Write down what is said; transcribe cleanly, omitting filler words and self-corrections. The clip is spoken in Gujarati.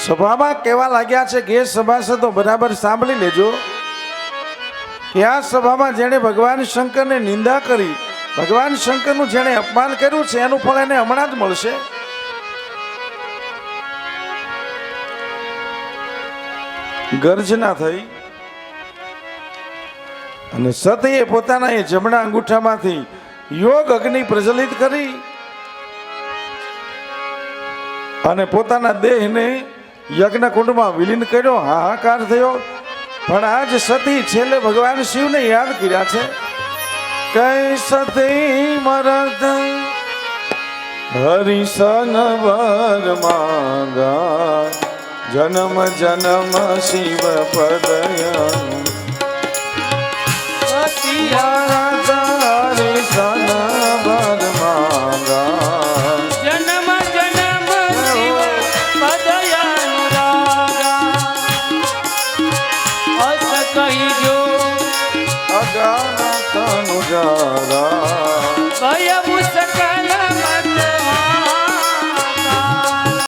સભામાં કેવા લાગ્યા છે કે સભાસદો બરાબર સાંભળી લેજો કે આ સભામાં જેણે ભગવાન શંકરને નિંદા કરી, ભગવાન શંકરનું જેણે અપમાન કર્યું છે એનું ફળ એને હમણાં જ મળશે. ગર્જના થઈ અને સતીએ પોતાના એ જમણા અંગૂઠામાંથી યોગ અગ્નિ પ્રજ્વલિત કરી અને પોતાના દેહને યજ્ઞ કુંડમાં વિલીન કર્યો. હાહાકાર થયો. પણ આજ સતી છેલ્લે ભગવાન શિવને યાદ કર્યા છે. કઈ સતી મરદ હરિસન વર માંગા, જન્મ જન્મ શિવ પદયનું હરિસન વર માંગા, જન્મ જન્મ શિવ પદયાનુરાગા. અસ કહીજો અગાના તનુજારા, ભય